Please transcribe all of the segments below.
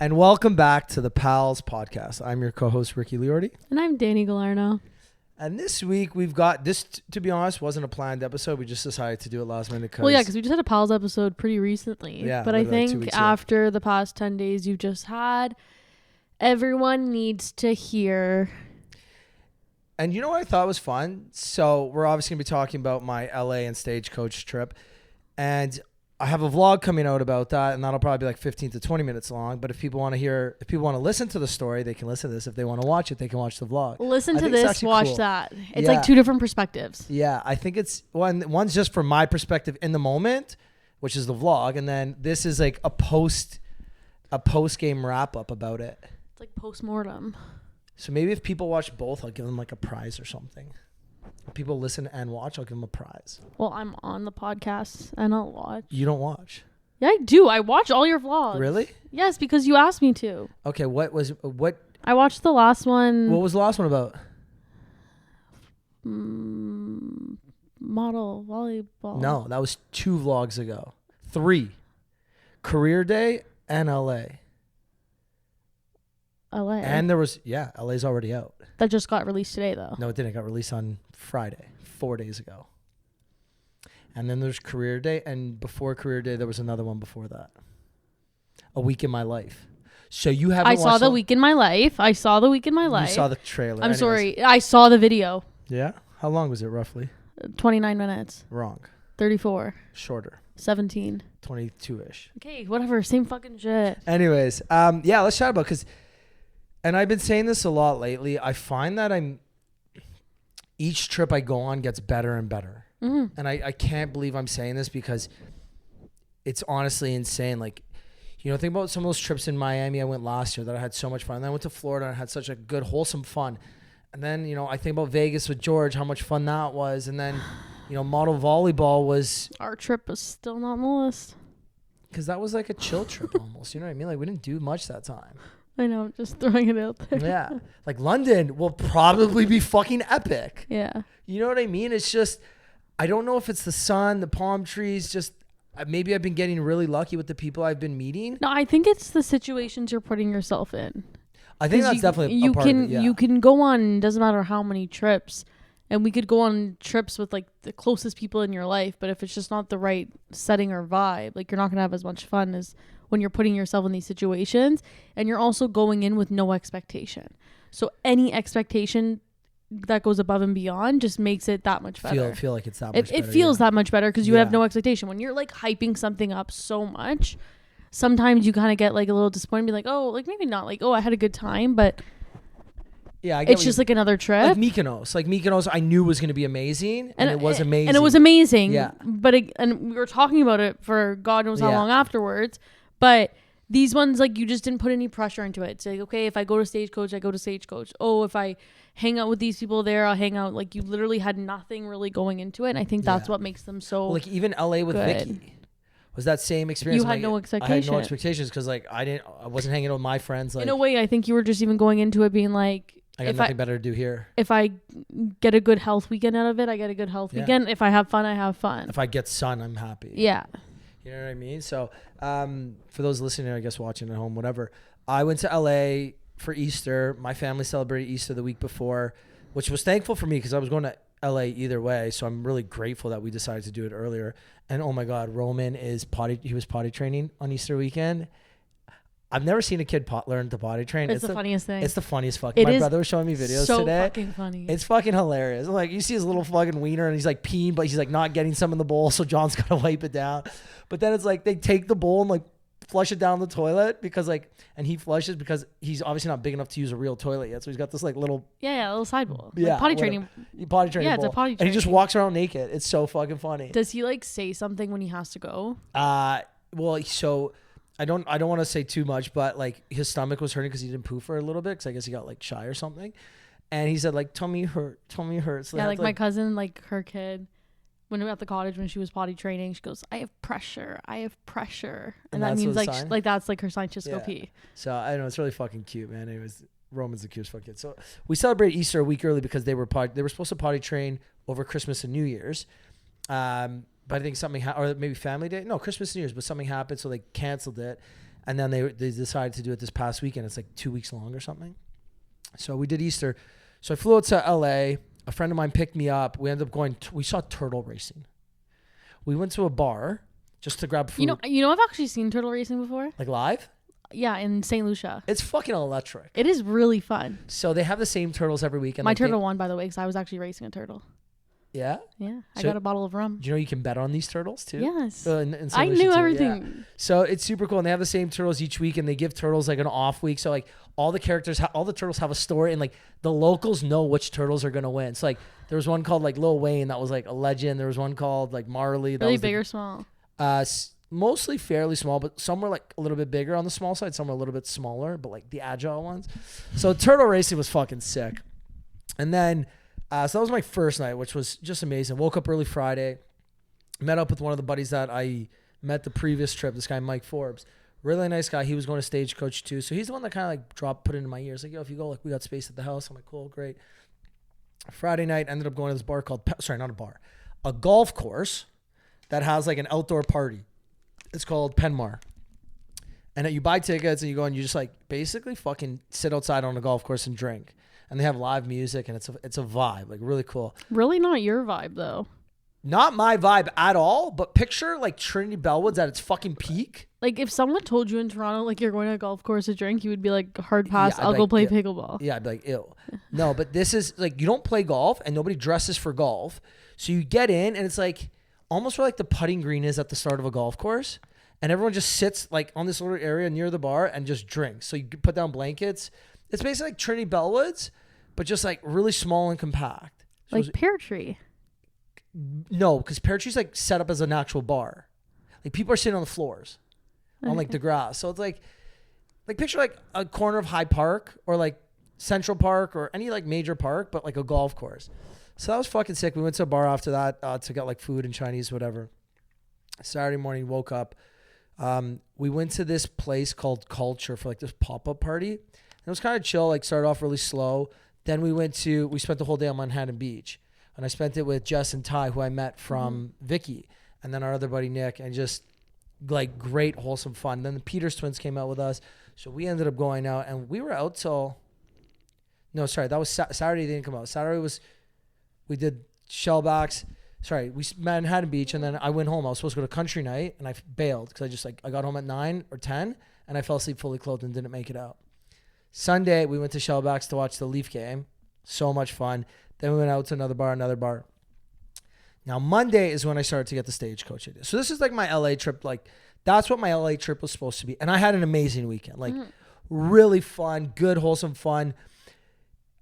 And welcome back to the Pals podcast. I'm your co-host, Ricky Liordi. And I'm Danny Galarno. And this week we've got this, to be honest, wasn't a planned episode. We just decided to do it last minute. Well, yeah, because we just had a Pals episode pretty recently. Yeah, but I like think after the past 10 days you've just had, everyone needs to hear. And you know what I thought was fun? So we're obviously going to be talking about my LA and Stagecoach trip. And I have a vlog coming out about that, and that'll probably be like 15 to 20 minutes long. But if people want to listen to the story, they can listen to this. If they want to watch it, they can watch the vlog. Listen to this, watch cool. that. It's like two different perspectives. Yeah, I think it's one's just from my perspective in the moment, which is the vlog, and then this is like a post game wrap up about it. It's like post-mortem. So maybe if people watch both, I'll give them like a prize or something. If people listen and watch, I'll give them a prize. Well, I'm on the podcast and I'll watch. You don't watch? Yeah, I do. I watch all your vlogs. Really? Yes, because you asked me to. Okay, what? I watched the last one. What was the last one about? Model volleyball. No, that was 2 vlogs ago. 3. Career Day and LA. LA. And there was, LA's already out. That just got released today, though. No, it didn't. It got released on Friday, 4 days ago. And then there's Career Day, and before Career Day, there was another one before that. A Week in My Life. So you haven't watched... I saw the Week in My Life. You saw the trailer. I'm sorry. I saw the video. Yeah? How long was it, roughly? 29 minutes. Wrong. 34. Shorter. 17. 22-ish. Okay, whatever. Same fucking shit. Anyways, let's chat about, because... And I've been saying this a lot lately. I find that each trip I go on gets better and better. Mm-hmm. And I can't believe I'm saying this because it's honestly insane. Like, think about some of those trips in Miami I went last year that I had so much fun. And then I went to Florida and I had such a good, wholesome fun. And then, I think about Vegas with George, how much fun that was. And then, model volleyball was... Our trip was still not on the list. Because that was like a chill trip almost. You know what I mean? Like, we didn't do much that time. I know, just throwing it out there. Yeah. Like London will probably be fucking epic. Yeah. You know what I mean? It's just, I don't know if it's the sun, the palm trees, just maybe I've been getting really lucky with the people I've been meeting. No, I think it's the situations you're putting yourself in. I think that's definitely a part of it, yeah. You can go on, doesn't matter how many trips, and we could go on trips with like the closest people in your life, but if it's just not the right setting or vibe, like you're not going to have as much fun as when you're putting yourself in these situations, and you're also going in with no expectation. So any expectation that goes above and beyond just makes it that much better. Feel like it's that much better. It feels that much better because you have no expectation. When you're like hyping something up so much, sometimes you kind of get like a little disappointed, be like, oh, like maybe not like, oh, I had a good time, but yeah, I get it's just like another trip. Like Mykonos, I knew was going to be amazing, and it was amazing. And it was amazing. Yeah. But and we were talking about it for God knows how long afterwards. But these ones, like, you just didn't put any pressure into it. It's like, okay, if I go to Stagecoach, I go to Stagecoach. Oh, if I hang out with these people there, I'll hang out. Like, you literally had nothing really going into it. And I think that's what makes them so like even LA with good. Vicky was that same experience. You had no expectation. I had no expectations because like I wasn't hanging out with my friends. Like, in a way, I think you were just even going into it being like, I got nothing better to do here. If I get a good health weekend out of it, I get a good health weekend. If I have fun, I have fun. If I get sun, I'm happy. Yeah. You know what I mean? So for those listening, I guess watching at home, whatever, I went to LA for Easter. My family celebrated Easter the week before, which was thankful for me because I was going to LA either way. So I'm really grateful that we decided to do it earlier. And oh my God, Roman he was potty training on Easter weekend. I've never seen a kid learn to potty train. It's the funniest thing. It's the funniest fucking. My brother was showing me videos so today. Fucking funny. It's fucking hilarious. Like you see his little fucking wiener and he's like peeing, but he's like not getting some in the bowl, so John's gotta wipe it down. But then it's like they take the bowl and like flush it down the toilet because like, and he flushes because he's obviously not big enough to use a real toilet yet, so he's got this like little little side bowl. Yeah, like potty training. Potty training. Yeah, bowl. it's a potty training. And he just walks around naked. It's so fucking funny. Does he like say something when he has to go? Well, so. I don't want to say too much, but like his stomach was hurting because he didn't poo for a little bit because I guess he got like shy or something. And he said like tummy hurts. So yeah, like my cousin, like her kid, when we were at the cottage when she was potty training, she goes, I have pressure. And that means like that's like her sign. Just go pee. So I don't know, it's really fucking cute, man. Anyways, Roman's the cutest fucking kid. So we celebrate Easter a week early because they were supposed to potty train over Christmas and New Year's. But I think something or maybe Family Day. No, Christmas and New Year's, but something happened, so they canceled it. And then they decided to do it this past weekend. It's like 2 weeks long or something. So we did Easter. So I flew out to LA. A friend of mine picked me up. We ended up going, we saw turtle racing. We went to a bar just to grab food. You know, I've actually seen turtle racing before. Like live? Yeah, in St. Lucia. It's fucking electric. It is really fun. So they have the same turtles every week. And My turtle won, by the way, because I was actually racing a turtle. Yeah? Yeah. I got a bottle of rum. Do you know you can bet on these turtles too? Yes. In I knew everything. Yeah. So it's super cool. And they have the same turtles each week, and they give turtles like an off week. So like all the characters, all the turtles have a story, and like the locals know which turtles are going to win. So like there was one called like Lil Wayne that was like a legend. There was one called like Marley. That Really was big or small? Mostly fairly small, but some were like a little bit bigger on the small side. Some were a little bit smaller, but like the agile ones. So turtle racing was fucking sick. And then, so that was my first night, which was just amazing. Woke up early Friday, met up with one of the buddies that I met the previous trip, this guy, Mike Forbes. Really nice guy. He was going to Stagecoach too. So he's the one that kind of like put it in my ears. Like, yo, if you go, like, we got space at the house. I'm like, cool, great. Friday night, ended up going to this bar called, not a bar, a golf course that has like an outdoor party. It's called Penmar. And you buy tickets and you go and you just like basically fucking sit outside on a golf course and drink. And they have live music and it's a vibe, like really cool. Really not your vibe though. Not my vibe at all, but picture like Trinity Bellwoods at its fucking peak. Like if someone told you in Toronto like you're going to a golf course to drink, you would be like, hard pass, Yeah, I'll go like, play yeah. pickleball. Yeah, I'd be like, ew. No, but this is like, you don't play golf and nobody dresses for golf. So you get in and it's like almost where like the putting green is at the start of a golf course. And everyone just sits like on this little area near the bar and just drinks. So you put down blankets. It's basically like Trinity Bellwoods, but just like really small and compact. So Like Pear Tree. no, because Pear Tree's like set up as an actual bar. Like people are sitting on the floors, on like the grass. So it's like picture like a corner of Hyde Park or like Central Park or any like major park, but like a golf course. So that was fucking sick. We went to a bar after that to get like food and Chinese, whatever. Saturday morning, woke up. We went to this place called Culture for like this pop-up party. And it was kind of chill, like started off really slow. Then we spent the whole day on Manhattan Beach. And I spent it with Jess and Ty, who I met from Vicky. And then our other buddy, Nick. And just like great, wholesome fun. Then the Peters twins came out with us. So we ended up going out. And we were out till... No, sorry. That was Saturday. They didn't come out. Saturday was... We did Shellbacks. Sorry, we Manhattan Beach, and then I went home. I was supposed to go to country night, and I bailed because I got home at 9 or 10, and I fell asleep fully clothed and didn't make it out. Sunday, we went to Shellbacks to watch the Leaf game. So much fun. Then we went out to another bar. Now, Monday is when I started to get the Stagecoach idea. So this is like my LA trip. Like, that's what my LA trip was supposed to be. And I had an amazing weekend. Like, really fun, good, wholesome fun.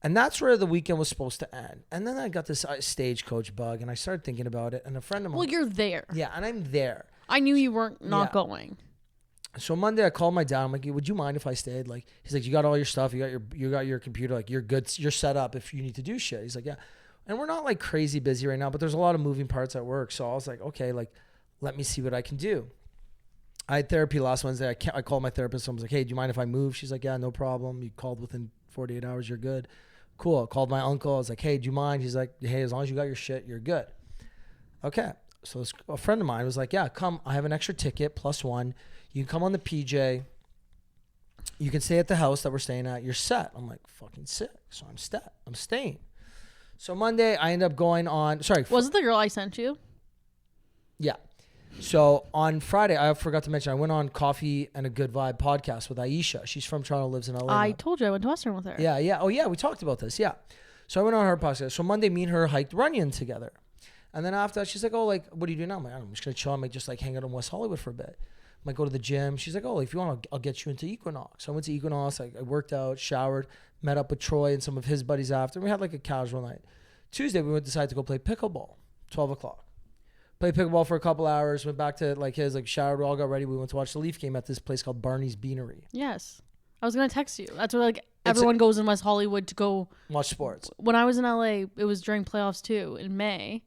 And that's where the weekend was supposed to end. And then I got this Stagecoach bug, and I started thinking about it. And a friend of mine... Well, you're there. Yeah, and I'm there. I knew you weren't not going. So Monday, I called my dad. I'm like, would you mind if I stayed? Like, he's like, you got all your stuff. You got your computer. Like, you're good. You're set up if you need to do shit. He's like, yeah. And we're not like crazy busy right now, but there's a lot of moving parts at work. So I was like, okay, like, let me see what I can do. I had therapy last Wednesday. I called my therapist. I was like, hey, do you mind if I move? She's like, yeah, no problem. You called within 48 hours. You're good. Cool. I called my uncle. I was like, hey, do you mind? He's like, hey, as long as you got your shit, you're good. Okay. So a friend of mine was like, yeah, come. I have an extra ticket +1. You can come on the PJ. You can stay at the house that we're staying at. You're set. I'm like, fucking sick. So I'm staying. So Monday, I end up going on. Sorry. Was it the girl I sent you? Yeah. So on Friday, I forgot to mention, I went on Coffee and a Good Vibe podcast with Aisha. She's from Toronto, lives in LA. I now. told you I went to Western with her. Yeah, yeah. Oh, yeah, we talked about this. Yeah. So I went on her podcast. So Monday, me and her hiked Runyon together. And then after that, she's like, oh, like, what do you do now? I'm like, I'm just going to chill. I might just like hang out in West Hollywood for a bit. I might go to the gym. She's like, oh, if you want, I'll get you into Equinox. So I went to Equinox. I worked out, showered, met up with Troy and some of his buddies after. We had like a casual night. Tuesday, we decided to go play pickleball, 12 o'clock. Played pickleball for a couple hours, went back to like his, like showered, we all got ready. We went to watch the Leaf game at this place called Barney's Beanery. Yes. I was going to text you. That's where like everyone goes in West Hollywood to go watch sports. When I was in LA, it was during playoffs too in May.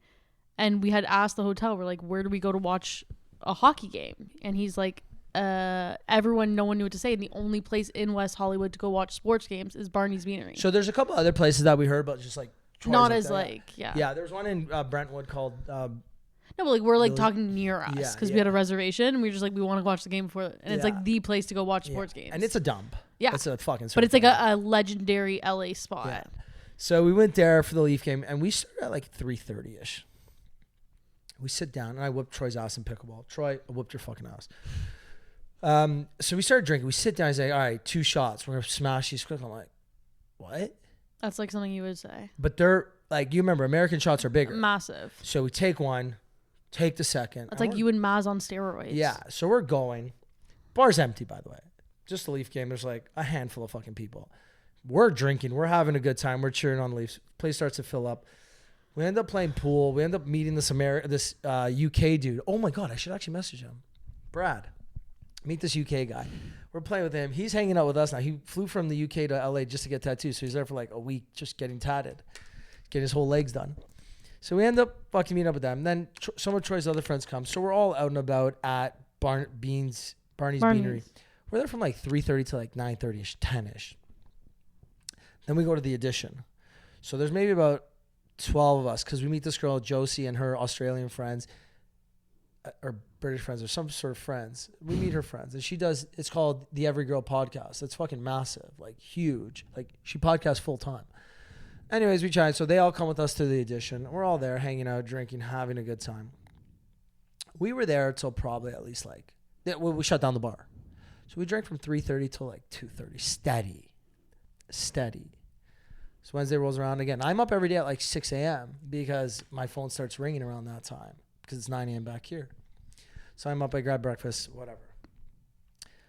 And we had asked the hotel, we're like, where do we go to watch a hockey game? And he's like, everyone, no one knew what to say. And the only place in West Hollywood to go watch sports games is Barney's Beanery. So there's a couple other places that we heard, but just like not as like, yeah. Yeah, there was one in Brentwood called... No, but like we're like Really? talking near us Yeah, because yeah. we had a reservation. And we were just like we want to watch the game before, and it's Yeah. like the place to go watch Yeah. sports games. And it's a dump. Yeah. It's a fucking. but it's like certified a legendary LA spot. dump. Yeah. So we went there for the Leaf game, and we started at like 3:30 ish. We sit down, and I whipped Troy's ass in pickleball. Troy, I whooped your fucking ass. So we started drinking. We sit down. He's like, all right, 2 shots. We're gonna smash these quick. I'm like, what? That's like something you would say. But they're like, you remember, American shots are bigger. Massive. So we take one, take the second. That's like you and Maz on steroids. Yeah. So we're going. Bar's empty, by the way. Just the Leaf game. There's like a handful of fucking people. We're drinking. We're having a good time. We're cheering on the Leafs. Place starts to fill up. We end up playing pool. We end up meeting this UK dude. Oh my God, I should actually message him. Brad. Meet this UK guy. We're playing with him. He's hanging out with us now. He flew from the UK to LA just to get tattooed. So he's there for like a week just getting tatted. Getting his whole legs done. So we end up fucking meeting up with them. Then some of Troy's other friends come. So we're all out and about at Barney's Beanery. We're there from like 3:30 to like 9:30ish, 10ish. Then we go to the Edition. So there's maybe about 12 of us because we meet this girl, Josie, and her Australian friends, or British friends, or some sort of friends. We meet her friends, and she does, it's called the Every Girl Podcast. It's fucking massive, like huge. Like she podcasts full time. Anyways, we tried. So they all come with us to the Edition. We're all there hanging out, drinking, having a good time. We were there till probably at least like, we shut down the bar. So we drank from 3:30 till like 2:30. Steady. So Wednesday rolls around again. I'm up every day at like 6 a.m. because my phone starts ringing around that time because it's 9 a.m. back here. So I'm up, I grab breakfast, whatever.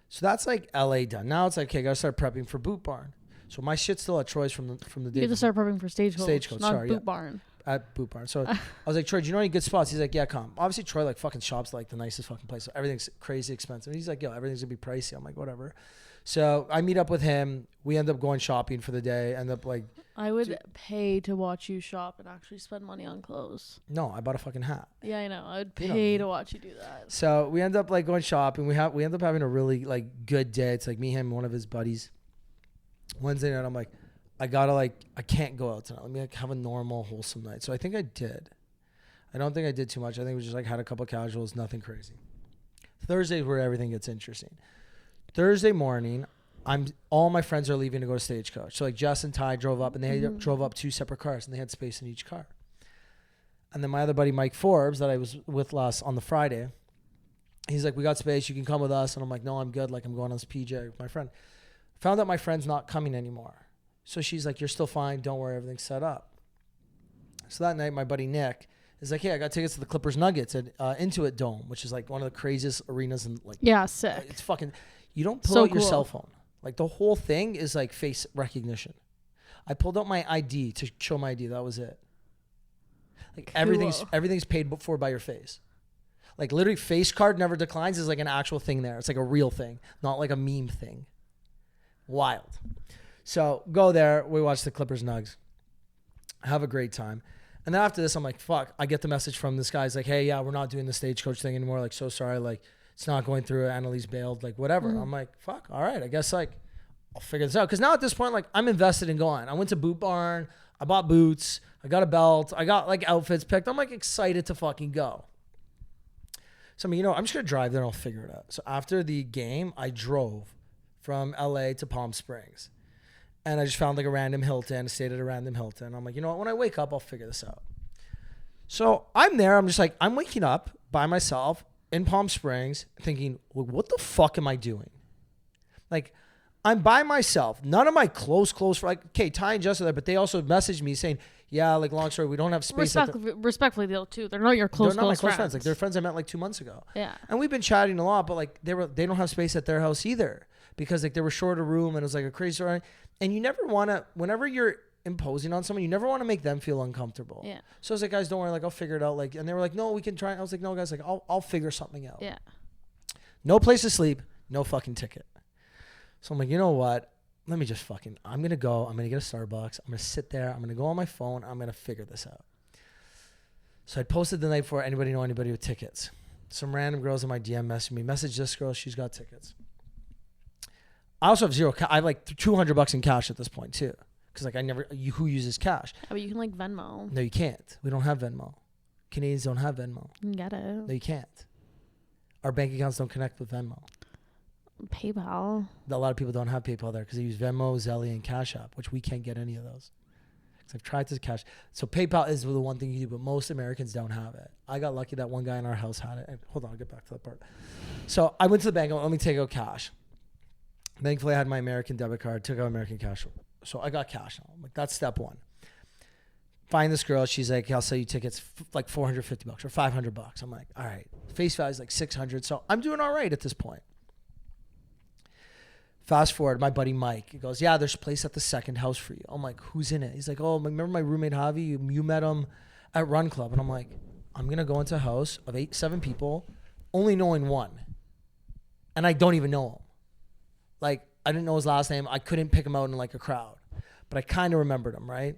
So that's like LA done. Now it's like, okay, I got to start prepping for Boot Barn. So my shit's still at Troy's from the day. You have to start prepping for Stagecoach, not sorry, Boot Barn. At Boot Barn. So I was like, Troy, do you know any good spots? He's like, yeah, come. Obviously, Troy like fucking shops like the nicest fucking place. So everything's crazy expensive. He's like, yo, everything's gonna be pricey. I'm like, whatever. So I meet up with him. We end up going shopping for the day. End up like, I would pay to watch you shop and actually spend money on clothes. no, I bought a fucking hat. Yeah, I know. I would You know pay me. to watch you do that. So we end up like going shopping. We end up having a really like good day. It's like me, him, and one of his buddies. Wednesday night, I'm like, I can't go out tonight. Let me like have a normal, wholesome night. So I think I did. I don't think I did too much. I think we just like had a couple of casuals, nothing crazy. Thursday is where everything gets interesting. Thursday morning, all my friends are leaving to go to Stagecoach. So like Jess and Ty drove up, and they drove up 2 separate cars, and they had space in each car. And then my other buddy Mike Forbes that I was with last on the Friday, he's like, we got space, you can come with us. And I'm like, no, I'm good. Like I'm going on this PJ with my friend. Found out my friend's not coming anymore. So she's like, you're still fine. Don't worry. Everything's set up. So that night, my buddy Nick is like, hey, I got tickets to the Clippers Nuggets at Intuit Dome, which is like one of the craziest arenas in like. Yeah, sick. It's fucking. You don't pull So out your cool. cell phone. Like the whole thing is like face recognition. I pulled out my ID to show my ID. That was it. Like Cool. everything's paid for by your face. Like literally, face card never declines is like an actual thing there. It's like a real thing, not like a meme thing. Wild. So go there. We watch the Clippers Nugs. Have a great time. And then after this, I'm like, fuck. I get the message from this guy. He's like, hey, yeah, we're not doing the Stagecoach thing anymore. Like, so sorry. Like, it's not going through. Annalise bailed. Like, whatever. I'm like, fuck. All right. I guess, like, I'll figure this out. Because now at this point, like, I'm invested in going. I went to Boot Barn. I bought boots. I got a belt. I got, like, outfits picked. I'm, like, excited to fucking go. So, I mean, I'm just going to drive there and I'll figure it out. So after the game, I drove from LA to Palm Springs. And I just found like a random Hilton, stayed at a random Hilton. I'm like, you know what? When I wake up, I'll figure this out. So I'm there. I'm just like, I'm waking up by myself in Palm Springs thinking, well, what the fuck am I doing? Like, I'm by myself. None of my close like, okay, Ty and Jess are there, but they also messaged me saying, yeah, like, long story, we don't have space. Respectfully, though, too. They're not your close friends. Like, they're friends I met like 2 months ago. Yeah. And we've been chatting a lot, but like, they don't have space at their house either because like they were short a room and it was like a crazy story. And you never want to, whenever you're imposing on someone, you never want to make them feel uncomfortable. Yeah. So I was like, guys, don't worry, like I'll figure it out. Like, and they were like, no, we can try. I was like, no, guys, like I'll figure something out. Yeah. No place to sleep, no fucking ticket. So I'm like, you know what? I'm going to go. I'm going to get a Starbucks. I'm going to sit there. I'm going to go on my phone. I'm going to figure this out. So I posted the night before, anybody know anybody with tickets? Some random girls in my DM messaged me. Message this girl. She's got tickets. I also have zero. I have like $200 in cash at this point too. Cause like who uses cash? Yeah, but you can like Venmo. No, you can't. We don't have Venmo. Canadians don't have Venmo. Get it. They can't. Our bank accounts don't connect with Venmo. PayPal. A lot of people don't have PayPal there because they use Venmo, Zelle, and Cash App, which we can't get any of those. Because I've tried to cash. So PayPal is the one thing you do, but most Americans don't have it. I got lucky that one guy in our house had it. And hold on, I'll get back to that part. So I went to the bank. Let me take out cash. Thankfully, I had my American debit card. Took out American cash. So I got cash now. I'm like, that's step one. Find this girl. She's like, I'll sell you tickets like $450 or $500. I'm like, all right. Face value is like 600. So I'm doing all right at this point. Fast forward, my buddy Mike, he goes, yeah, there's a place at the second house for you. I'm like, who's in it? He's like, oh, remember my roommate Javi? You met him at Run Club. And I'm like, I'm going to go into a house of 7 people, only knowing one. And I don't even know him. Like, I didn't know his last name. I couldn't pick him out in like a crowd. But I kind of remembered him, right?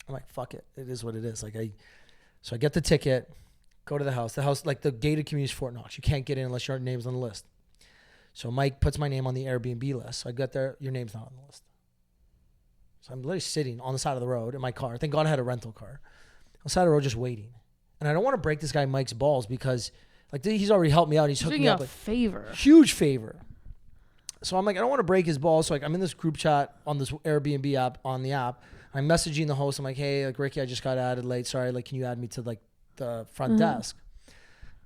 I'm like, fuck it. It is what it is. So I get the ticket, go to the house. The house, like the gated community is Fort Knox. You can't get in unless your name's on the list. So Mike puts my name on the Airbnb list. So I got there, your name's not on the list. So I'm literally sitting on the side of the road in my car. Thank God I had a rental car. On the side of the road just waiting. And I don't want to break this guy Mike's balls because like he's already helped me out. He's hooked me up. A favor. Huge favor. So I'm like, I don't want to break his balls. So like I'm in this group chat on this Airbnb app, on the app. I'm messaging the host. I'm like, hey, like Ricky, I just got added late. Sorry, like can you add me to like the front desk?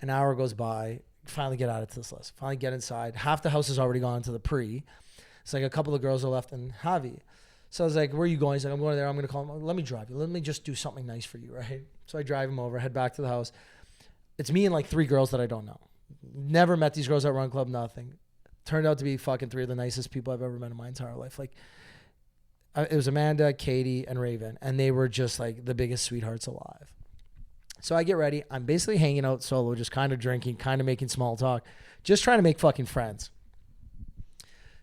An hour goes by. Finally get added to this list. Finally get inside. Half the house has already gone to the pre. It's like a couple of girls are left and Javi. So I was like, where are you going? He's like, I'm going there. I'm going to call him. Let me drive you. Let me just do something nice for you, right? So I drive him over, head back to the house. It's me and like 3 girls that I don't know. Never met these girls at Run Club, nothing. Turned out to be fucking 3 of the nicest people I've ever met in my entire life. Like, it was Amanda, Katie, and Raven. And they were just like the biggest sweethearts alive. So I get ready. I'm basically hanging out solo, just kind of drinking, kind of making small talk, just trying to make fucking friends.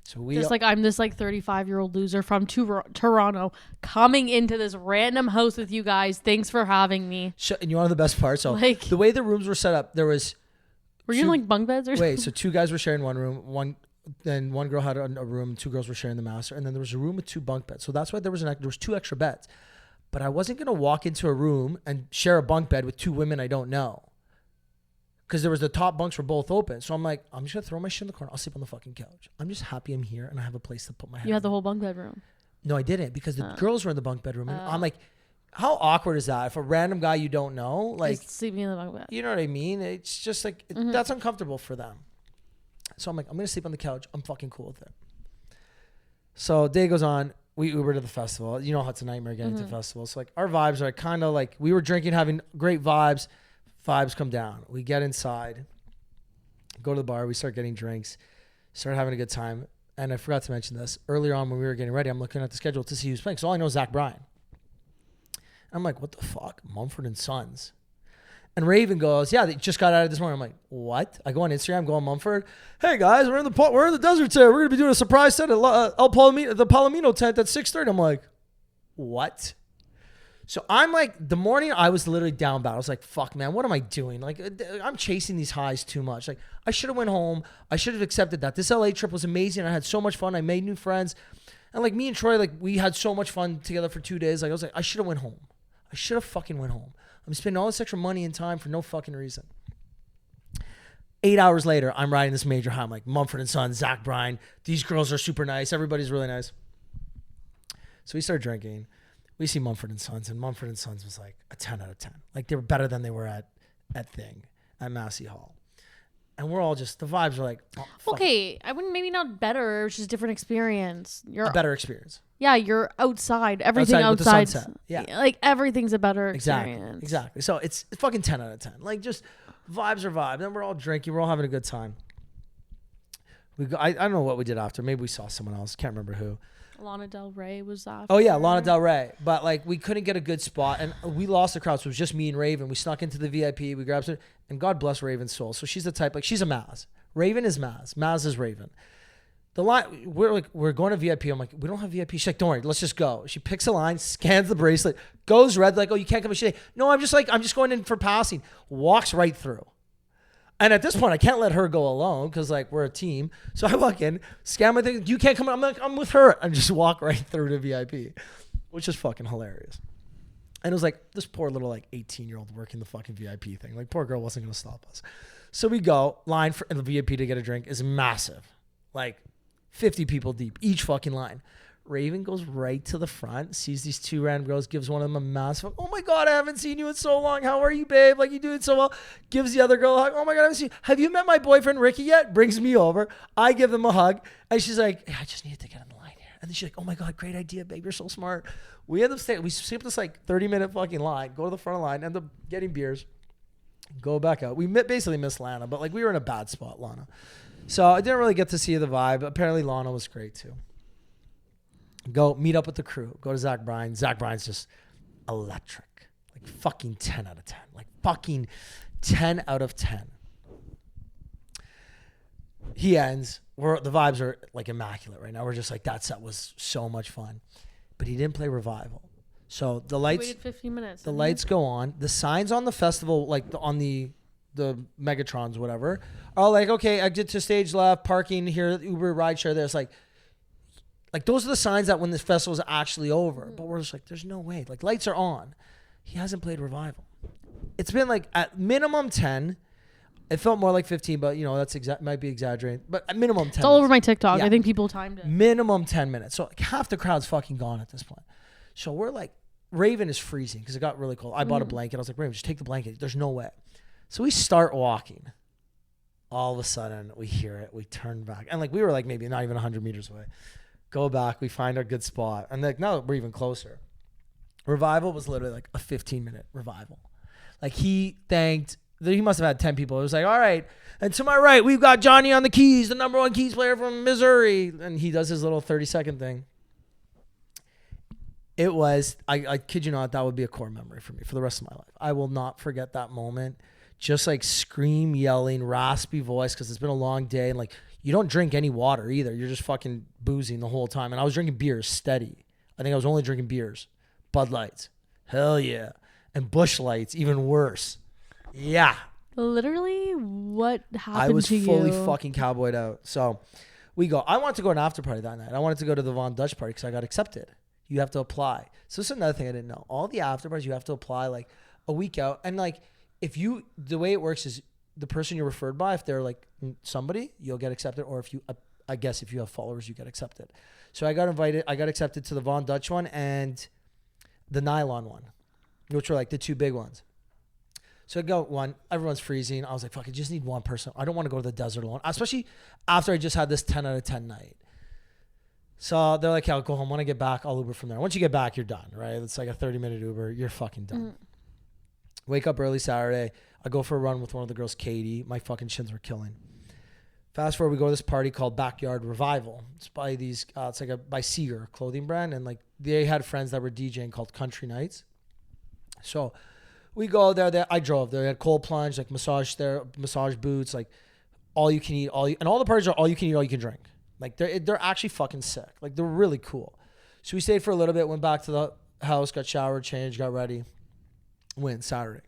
So just like I'm this like 35-year-old loser from Toronto coming into this random house with you guys. Thanks for having me. And you want to know the best part? So like, the way the rooms were set up, there was. Were you in like bunk beds or something? Wait, so 2 guys were sharing one room. Then one girl had a room. 2 girls were sharing the master, and then there was a room with 2 bunk beds. So that's why there was 2 extra beds. But I wasn't going to walk into a room and share a bunk bed with 2 women I don't know. Because there was the top bunks were both open. So I'm like, I'm just going to throw my shit in the corner. I'll sleep on the fucking couch. I'm just happy I'm here and I have a place to put my head. You had the whole bunk bed room? No, I didn't. Because the girls were in the bunk bedroom. And I'm like, how awkward is that? If a random guy you don't know, like. Just sleeping in the bunk bed. You know what I mean? It's just like, that's uncomfortable for them. So I'm like, I'm going to sleep on the couch. I'm fucking cool with it. So day goes on. We Uber to the festival. You know how it's a nightmare getting to festivals. So like our vibes are kind of like we were drinking, having great vibes. Vibes come down. We get inside, go to the bar. We start getting drinks, start having a good time. And I forgot to mention this earlier on when we were getting ready. I'm looking at the schedule to see who's playing. So all I know is Zach Bryan. I'm like, what the fuck? Mumford & Sons. And Raven goes, yeah, they just got out of this morning. I'm like, what? I go on Instagram, go on Mumford. Hey guys, we're in the desert today. We're gonna be doing a surprise set at the Palomino tent at 6:30. I'm like, what? So I'm like, the morning I was literally down bad. I was like, fuck, man, what am I doing? Like, I'm chasing these highs too much. Like, I should have went home. I should have accepted that. This LA trip was amazing. I had so much fun. I made new friends, and like me and Troy, like we had so much fun together for 2 days. Like I was like, I should have went home. I should have fucking went home. I'm spending all this extra money and time for no fucking reason. 8 hours later, I'm riding this major high. I'm like, Mumford & Sons, Zach Bryan. These girls are super nice. Everybody's really nice. So we start drinking. We see Mumford & Sons, and Mumford & Sons was like a 10 out of 10. Like they were better than they were at Massey Hall. And we're all just, the vibes are like, oh, okay, I wouldn't, maybe not better, it was just a different experience. A better experience. Yeah, you're outside. Everything outside. With the sunset. Yeah. Like everything's a better experience. Exactly. So it's fucking 10 out of 10. Like just vibes are vibes. Then we're all drinking. We're all having a good time. I don't know what we did after. Maybe we saw someone else. Can't remember who. Lana Del Rey was after. Oh yeah, Lana Del Rey. But like we couldn't get a good spot, and we lost the crowd. So it was just me and Raven. We snuck into the VIP. We grabbed some, and God bless Raven's soul. So she's the type, like she's a Maz. Raven is Maz. Maz is Raven. The line, we're going to VIP. I'm like, we don't have VIP. She's like, don't worry, let's just go. She picks a line, scans the bracelet, goes red. Like, oh, you can't come. She's like, no, I'm just going in for passing. Walks right through. And at this point, I can't let her go alone because like we're a team. So I walk in, scan my thing. You can't come in. I'm like, I'm with her. And just walk right through to VIP, which is fucking hilarious. And it was like this poor little like 18-year-old working the fucking VIP thing. Like poor girl wasn't going to stop us. So we go, line for the VIP to get a drink is massive. Like 50 people deep, each fucking line. Raven goes right to the front, sees these two random girls, gives one of them a massive, oh my God, I haven't seen you in so long. How are you, babe? Like, you doing so well. Gives the other girl a hug. Oh my God, I haven't seen you. Have you met my boyfriend, Ricky, yet? Brings me over. I give them a hug. And she's like, I just needed to get in the line here. And then she's like, oh my God, great idea, babe. You're so smart. We end up staying. We skipped this like 30-minute fucking line, go to the front of the line, end up getting beers, go back out. We basically missed Lana, but like we were in a bad spot, Lana. So I didn't really get to see the vibe. Apparently Lana was great too. Go meet up with the crew. Go to Zach Bryan. Zach Bryan's just electric. Like fucking 10 out of 10. Like fucking 10 out of 10. He ends. The vibes are like immaculate right now. We're just like, that set was so much fun. But he didn't play Revival. So the lights. Waited 15 minutes. The lights go on. The signs on the festival, like on the Megatrons, whatever, are like, okay, exit to stage left, parking here, Uber rideshare there. It's like those are the signs that when this festival is actually over. But we're just like, there's no way. Like lights are on. He hasn't played Revival. It's been like at minimum 10. It felt more like 15, but you know, that's might be exaggerating. But at minimum 10. It's all over my TikTok. Yeah. I think people timed it. Minimum 10 minutes. So like half the crowd's fucking gone at this point. So we're like, Raven is freezing because it got really cold. I bought a blanket. I was like, Raven, just take the blanket. There's no way. So we start walking. All of a sudden, we hear it. We turn back. And like we were like maybe not even 100 meters away. Go back. We find our good spot. And like now we're even closer. Revival was literally like a 15-minute revival. Like he must have had 10 people. It was like, all right. And to my right, we've got Johnny on the keys, the number one keys player from Missouri. And he does his little 30-second thing. It was, I kid you not, that would be a core memory for me for the rest of my life. I will not forget that moment. Just like scream, yelling, raspy voice because it's been a long day. And like, you don't drink any water either. You're just fucking boozing the whole time. And I was drinking beers steady. I think I was only drinking beers. Bud Lights. Hell yeah. And Busch Lights, even worse. Yeah. Literally, what happened to you? I was fully fucking cowboyed out. So we go. I wanted to go to an after party that night. I wanted to go to the Von Dutch party because I got accepted. You have to apply. So this is another thing I didn't know. All the after parties, you have to apply like a week out. And like, the way it works is the person you're referred by, if they're like somebody, you'll get accepted. Or if you, I guess if you have followers, you get accepted. So I got accepted to the Von Dutch one and the Nylon one, which were like the two big ones. So I go one, everyone's freezing. I was like, fuck, I just need one person. I don't want to go to the desert alone, especially after I just had this 10 out of 10 night. So they're like, yeah, I'll go home. When I get back, I'll Uber from there. Once you get back, you're done, right? It's like a 30-minute Uber. You're fucking done. Wake up early Saturday. I go for a run with one of the girls, Katie. My fucking shins were killing. Fast forward, we go to this party called Backyard Revival. It's by these, it's like by Seeger clothing brand. And like they had friends that were DJing called Country Nights. So we go there. I drove there. They had cold plunge, like massage boots, like all you can eat, and all the parties are all you can eat, all you can drink. Like they're actually fucking sick. Like they're really cool. So we stayed for a little bit, went back to the house, got showered, changed, got ready. Went Saturday.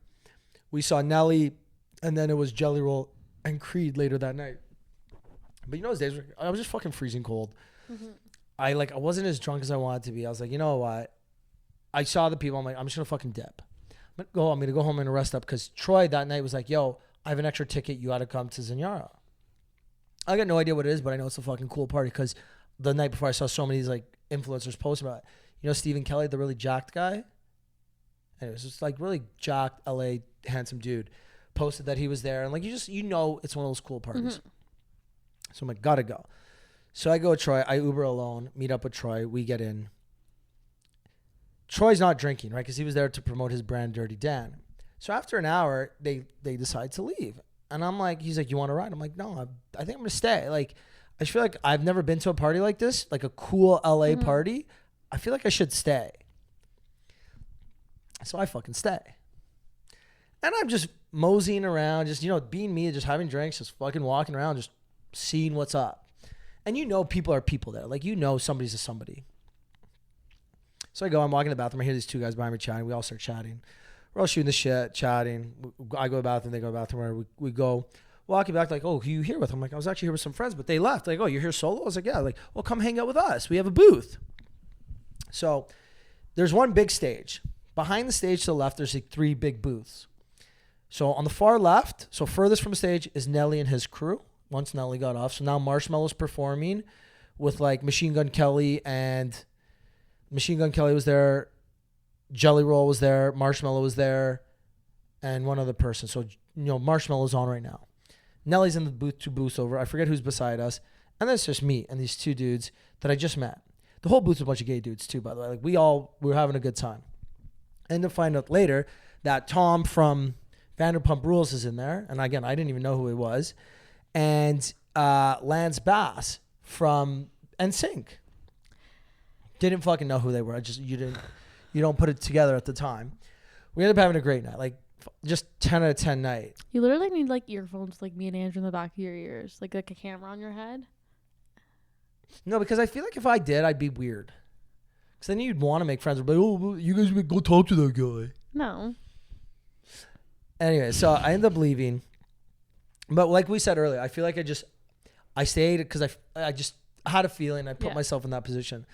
We saw Nelly, and then it was Jelly Roll and Creed later that night. But you know, those days I was just fucking freezing cold. Mm-hmm. I wasn't as drunk as I wanted to be. I was like, you know what? I saw the people. I'm like, I'm just gonna fucking dip. I'm gonna go home and rest up because Troy that night was like, yo, I have an extra ticket. You got to come to Zanyara. I got no idea what it is, but I know it's a fucking cool party because the night before I saw so many of these like influencers post about it. You know Stephen Kelly, the really jacked guy? Anyways, it's like really jacked LA handsome dude posted that he was there. And like, you know, it's one of those cool parties. Mm-hmm. So I'm like, gotta go. So I go with Troy. I Uber alone, meet up with Troy. We get in. Troy's not drinking, right? Because he was there to promote his brand Dirty Dan. So after an hour, they decide to leave. And I'm like, he's like, you want to ride? I'm like, no, I think I'm going to stay. Like, I just feel like I've never been to a party like this, like a cool LA party. I feel like I should stay. So I fucking stay. And I'm just moseying around, just, you know, being me, just having drinks, just fucking walking around, just seeing what's up. And you know people are people there. Like, you know somebody's a somebody. So I go, I'm walking to the bathroom. I hear these two guys behind me chatting. We all start chatting. We're all shooting the shit, chatting. I go to the bathroom, they go to the bathroom. We go walking back like, oh, who you here with? I'm like, I was actually here with some friends, but they left. Like, oh, you're here solo? I was like, yeah. Like, well, come hang out with us. We have a booth. So there's one big stage. behind the stage to the left, there's like 3 big booths. So on the far left, so furthest from stage is Nelly and his crew. Once Nelly got off. So now Marshmello's performing with like Machine Gun Kelly, and Machine Gun Kelly was there. Jelly Roll was there. Marshmello was there. And one other person. So, Marshmello's on right now. Nelly's in the booth, 2 booths over. I forget who's beside us. And then it's just me and these 2 dudes that I just met. The whole booth's a bunch of gay dudes too, by the way. Like we were having a good time. And to find out later that Tom from Vanderpump Rules is in there. And again, I didn't even know who he was. And Lance Bass from NSYNC. Didn't fucking know who they were. You don't put it together at the time. We ended up having a great night. Like just 10 out of 10 night. You literally need like earphones like me and Andrew in the back of your ears. Like a camera on your head. No, because I feel like if I did, I'd be weird. Because then you'd want to make friends. Like, oh, you guys go talk to that guy. No. Anyway, so I ended up leaving. But like we said earlier, I feel like I stayed because I just had a feeling. I put myself in that position.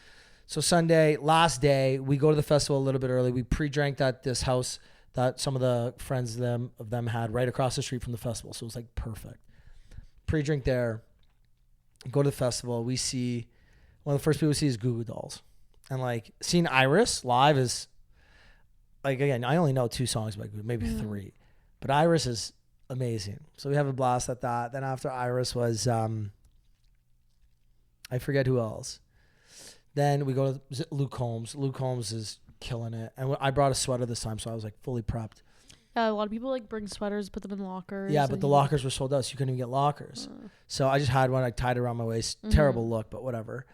So Sunday, last day, we go to the festival a little bit early. We pre-drank at this house that some of the friends of them had right across the street from the festival. So it was like perfect. Pre-drink there. Go to the festival. We see, one of the first people we see is Goo Goo Dolls. And like seeing Iris live is, like, again, I only know 2 songs by Goo, maybe 3. But Iris is amazing. So we have a blast at that. Then after Iris was, I forget who else. Then we go to Luke Combs. Luke Combs is killing it. And I brought a sweater this time, so I was like fully prepped. Yeah, a lot of people like bring sweaters, put them in lockers. Yeah, but the lockers were sold out, so you couldn't even get lockers. So I just had one. I tied it around my waist. Terrible look, but whatever.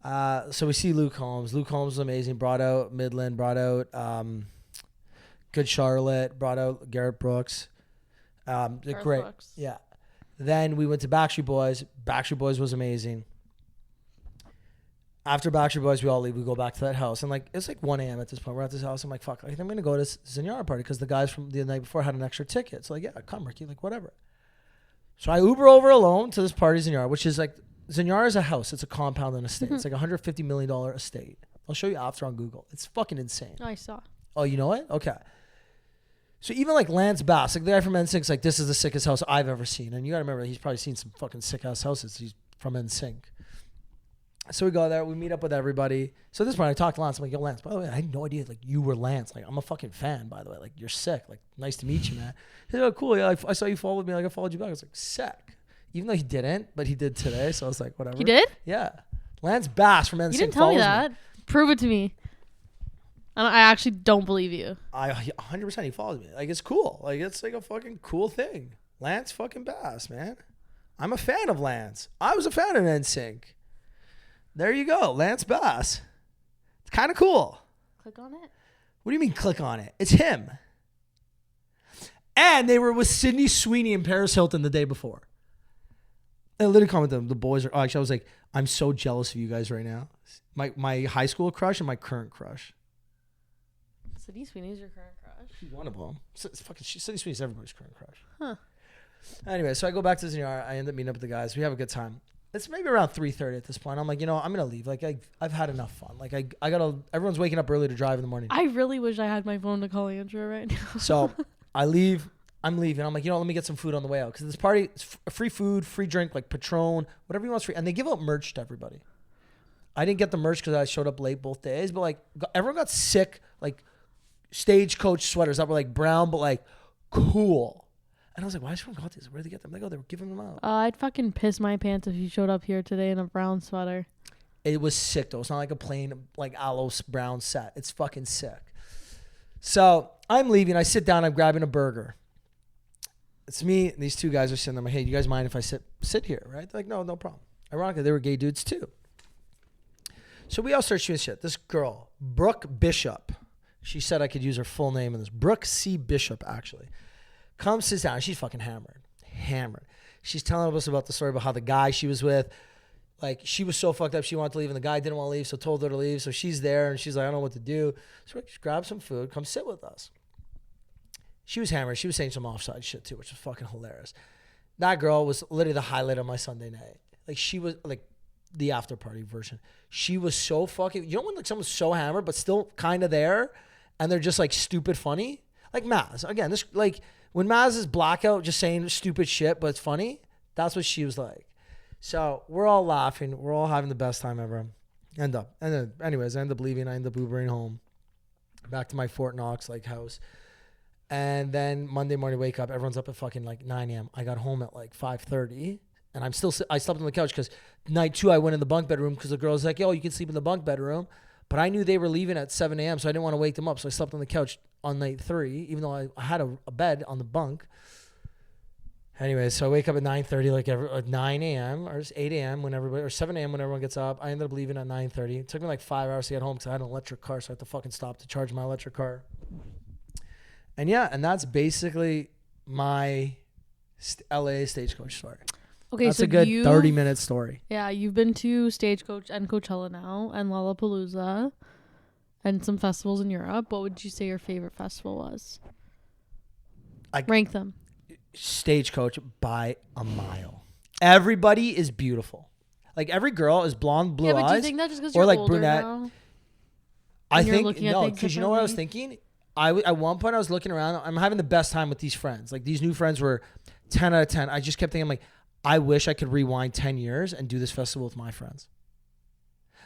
So we see Luke Combs. Luke Combs was amazing. Brought out Midland. Brought out Good Charlotte. Brought out Garrett Brooks. They're great. Brooks. Yeah. Then we went to Backstreet Boys. Backstreet Boys was amazing. After Backstreet Boys, we all leave. We go back to that house. And like it's like 1 a.m. at this point. We're at this house. I'm like, fuck, I think I'm going to go to this Zenyatta party because the guys from the night before had an extra ticket. So like, yeah, come, Ricky, like whatever. So I Uber over alone to this party Zenyatta, which is like, Zenyatta is a house. It's a compound and estate. It's like a $150 million estate. I'll show you after on Google. It's fucking insane. I saw. Oh, you know it? Okay. So even like Lance Bass, like the guy from NSYNC's like, this is the sickest house I've ever seen. And you got to remember, he's probably seen some fucking sick ass houses. He's from NSYNC. So we go there, we meet up with everybody. So at this point, I talked to Lance. I'm like, yo, Lance, by the way, I had no idea like you were Lance. Like, I'm a fucking fan, by the way. Like, you're sick. Like, nice to meet you, man. He's like, oh, cool. Yeah, I saw you followed me. Like, I followed you back. I was like, sick. Even though he didn't, but he did today. So I was like, whatever. He did? Yeah. Lance Bass from NSYNC. You didn't tell me that. Prove it to me. And I actually don't believe you. 100% he follows me. Like, it's cool. Like, it's like a fucking cool thing. Lance fucking Bass, man. I'm a fan of Lance. I was a fan of NSYNC. There you go, Lance Bass. It's kind of cool. Click on it? What do you mean click on it? It's him. And they were with Sydney Sweeney and Paris Hilton the day before. I literally commented them. The boys are, actually, I was like, I'm so jealous of you guys right now. My high school crush and my current crush. Sydney Sweeney's your current crush? She's one of them. Sydney Sweeney's everybody's current crush. Huh. Anyway, so I go back to Zenyatta. I end up meeting up with the guys. We have a good time. It's maybe around 3:30 at this point. I'm like, I'm going to leave. Like, I've had enough fun. Like, I got to, everyone's waking up early to drive in the morning. I really wish I had my phone to call Andrew right now. So I leave. I'm leaving. I'm like, let me get some food on the way out. Because this party, it's free food, free drink, like Patron, whatever you want free. And they give out merch to everybody. I didn't get the merch because I showed up late both days. But like, everyone got sick, like Stagecoach sweaters that were like brown, but like cool. And I was like, why is everyone got these? Where did they get them? Like, oh, they were giving them out. I'd fucking piss my pants if you showed up here today in a brown sweater. It was sick, though. It's not like a plain, like, aloe brown set. It's fucking sick. So I'm leaving. I sit down. I'm grabbing a burger. It's me and these 2 guys are sitting there. I'm like, hey, do you guys mind if I sit here, right? They're like, no problem. Ironically, they were gay dudes, too. So we all start shooting shit. This girl, Brooke Bishop, she said I could use her full name in this. Brooke C. Bishop, actually. Comes, sits down. She's fucking hammered. She's telling us about the story about how the guy she was with, like, she was so fucked up she wanted to leave and the guy didn't want to leave, so told her to leave. So she's there and she's like, I don't know what to do. So we just grab some food, come sit with us. She was hammered. She was saying some offside shit too, which was fucking hilarious. That girl was literally the highlight of my Sunday night. Like, she was like the after party version. She was so fucking, when like someone's so hammered but still kind of there and they're just like stupid funny. Like Maz. Again, this like when Maz is blackout just saying stupid shit, but it's funny. That's what she was like. So we're all laughing. We're all having the best time ever. I end up leaving. I end up Ubering home back to my Fort Knox like house. And then Monday morning, wake up. Everyone's up at fucking like 9 a.m. I got home at like 5:30. And I slept on the couch because night 2 I went in the bunk bedroom because the girl's like, yo, you can sleep in the bunk bedroom. But I knew they were leaving at 7 a.m. so I didn't want to wake them up. So I slept on the couch on night 3, even though I had a bed on the bunk. Anyway, so I wake up at 9:30, like 9 a.m. or 8 a.m. when everybody, or 7 a.m. when everyone gets up. I ended up leaving at 9:30. It took me like 5 hours to get home because I had an electric car, so I had to fucking stop to charge my electric car. And yeah, and that's basically my LA Stagecoach story. Okay, that's so a good 30-minute story. Yeah, you've been to Stagecoach and Coachella now, and Lollapalooza, and some festivals in Europe. What would you say your favorite festival was? Rank them. Stagecoach by a mile. Everybody is beautiful. Like every girl is blonde, blue eyes. Yeah, but do you think that just because you're like older brunette? Now? I think no, because you know what I was thinking. At one point I was looking around. I'm having the best time with these friends. Like these new friends were 10 out of 10. I just kept thinking, like, I wish I could rewind 10 years and do this festival with my friends.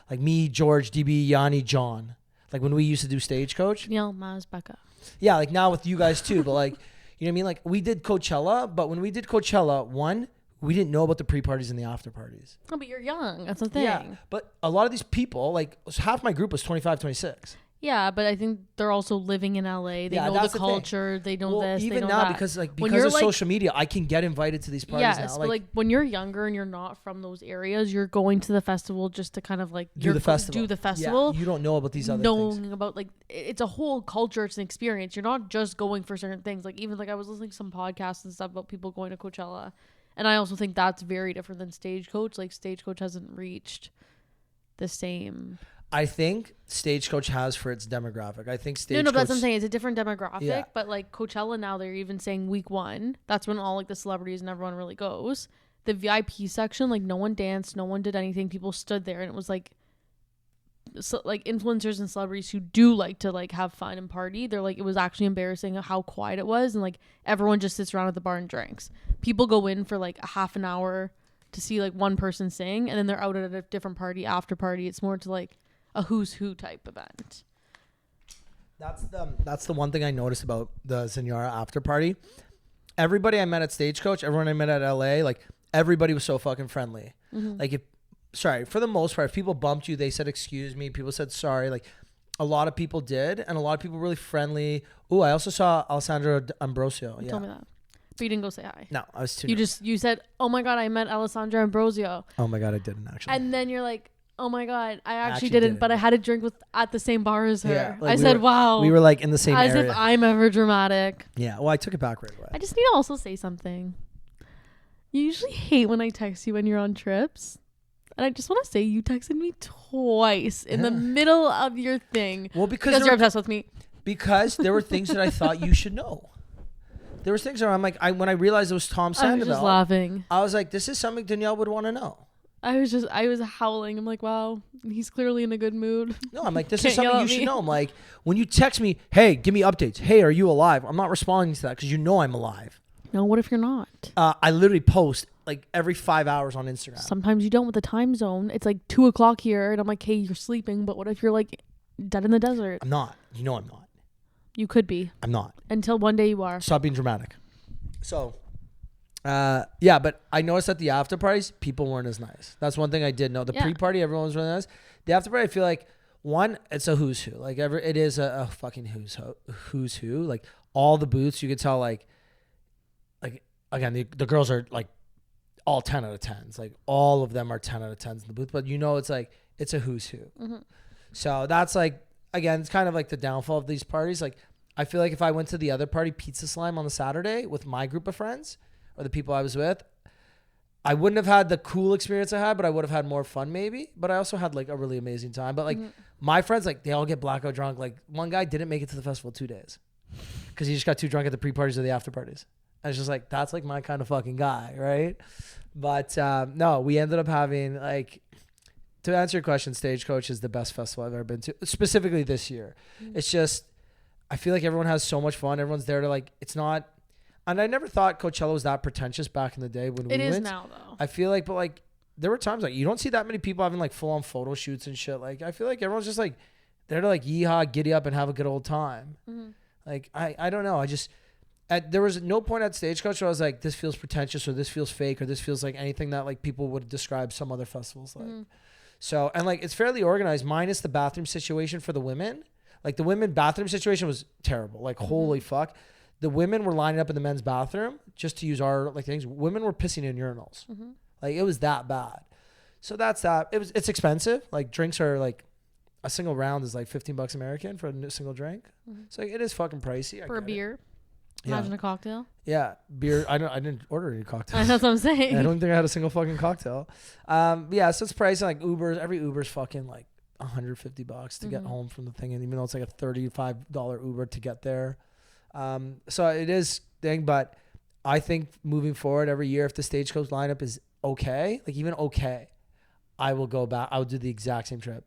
Like me, George, DB, Yanni, John. Like when we used to do Stagecoach. Neil, Maz, Becca. Yeah, like now with you guys too. But like, you know what I mean? Like we did Coachella, but when we did Coachella, we didn't know about the pre-parties and the after-parties. No, but you're young. That's the thing. Yeah, but a lot of these people, like half my group was 25, 26. Yeah, but I think they're also living in LA. They know the culture. They know this. Even they know now, that. because of social media, I can get invited to these parties now. Yes, but like when you're younger and you're not from those areas, you're going to the festival just to kind of like do the festival. Yeah, you don't know about these other things. Knowing about like it's a whole culture. It's an experience. You're not just going for certain things. Like even like I was listening to some podcasts and stuff about people going to Coachella, and I also think that's very different than Stagecoach. Like Stagecoach hasn't reached the same. I think Stagecoach has for its demographic. I think Stagecoach... No, that's what I'm saying. It's a different demographic. Yeah. But like Coachella now, they're even saying week 1. That's when all like the celebrities and everyone really goes. The VIP section, like no one danced. No one did anything. People stood there and it was like... So, like influencers and celebrities who do like to like have fun and party. They're like, it was actually embarrassing how quiet it was. And like everyone just sits around at the bar and drinks. People go in for like a half an hour to see like one person sing. And then they're out at a different party, after party. It's more to like... a who's who type event. That's the one thing I noticed about the Senora after party. Everybody I met at Stagecoach, everyone I met at LA, like everybody was so fucking friendly. Mm-hmm. Like for the most part, if people bumped you, they said excuse me. People said sorry. Like a lot of people did, and a lot of people were really friendly. Ooh, I also saw Alessandro Ambrosio. You told me that. But you didn't go say hi. No, I was too. You said, oh my God, I met Alessandro Ambrosio. Oh my God, I didn't actually. And then you're like, oh my God, I actually didn't, but I had a drink at the same bar as her. Yeah, like I said, wow. We were like in the same area. As if I'm ever dramatic. Yeah, well, I took it back right away. I just need to also say something. You usually hate when I text you when you're on trips. And I just want to say you texted me twice in the middle of your thing. Well, because you're obsessed with me. Because there were things that I thought you should know. There was things where I'm like, when I realized it was Tom Sandoval. I was just laughing. I was like, this is something Danielle would want to know. I was howling. I'm like, wow, he's clearly in a good mood. No, I'm like, this is something you should know. I'm like, when you text me, hey, give me updates. Hey, are you alive? I'm not responding to that because you know I'm alive. No, what if you're not? I literally post like every 5 hours on Instagram. Sometimes you don't with the time zone. It's like 2:00 here, and I'm like, hey, you're sleeping. But what if you're like dead in the desert? I'm not. You know I'm not. You could be. I'm not. Until one day you are. Stop being dramatic. So... yeah, but I noticed at the after parties, people weren't as nice. That's one thing I did know. The pre-party, everyone was really nice. The after party, I feel like it's a who's who. Like it is a fucking who's who. Like all the booths, you could tell. Like again, the girls are like all 10 out of 10s. Like all of them are 10 out of 10s in the booth. But you know, it's like it's a who's who. Mm-hmm. So that's like again, it's kind of like the downfall of these parties. Like I feel like if I went to the other party, Pizza Slime, on the Saturday with my group of friends. Or the people I was with, I wouldn't have had the cool experience I had, but I would have had more fun maybe. But I also had like a really amazing time. But like my friends, like they all get blackout drunk. Like one guy didn't make it to the festival 2 days because he just got too drunk at the pre-parties or the after parties. I was just like, that's like my kind of fucking guy, right? But no, we ended up having like, to answer your question, Stagecoach is the best festival I've ever been to, specifically this year. It's just I feel like everyone has so much fun. Everyone's there to like, it's not, and I never thought Coachella was that pretentious back in the day when we went. It is now though. I feel like, but like there were times like you don't see that many people having like full on photo shoots and shit. Like I feel like everyone's just like there to like yeehaw, giddy up and have a good old time. Mm-hmm. Like I don't know. I just there was no point at Stagecoach where I was like, this feels pretentious or this feels fake or this feels like anything that like people would describe some other festivals like. Mm-hmm. So, and like it's fairly organized minus the bathroom situation for the women. Like the women bathroom situation was terrible. Like holy fuck. The women were lining up in the men's bathroom just to use our like things. Women were pissing in urinals. Mm-hmm. Like it was that bad. So that's that. It's expensive. Like drinks are like a single round is like $15 American for a single drink. Mm-hmm. So like, it is fucking pricey. For a beer. Yeah. Imagine a cocktail. Yeah, beer. I didn't order any cocktails. That's what I'm saying. I don't think I had a single fucking cocktail. Yeah, so it's pricey. Like Ubers, every Uber's fucking like $150 to get home from the thing, and even though it's like a $35 Uber to get there. So it is thing, but I think moving forward every year, if the Stagecoach lineup is okay, like even okay, I will go back. I will do the exact same trip.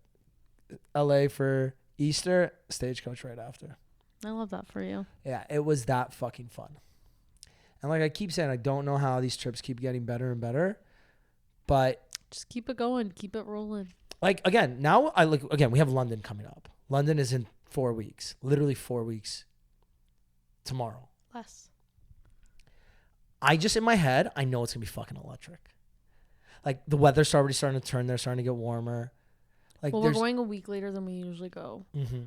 LA for Easter, Stagecoach right after. I love that for you. Yeah, it was that fucking fun. And like I keep saying, I don't know how these trips keep getting better and better, but just keep it going, keep it rolling. Like again, now we have London coming up. London is in 4 weeks, literally 4 weeks. Tomorrow. Less. I just in my head, I know it's gonna be fucking electric. Like the weather's already starting to turn. They're starting to get warmer. Like well, we're going a week later than we usually go. Mm-hmm.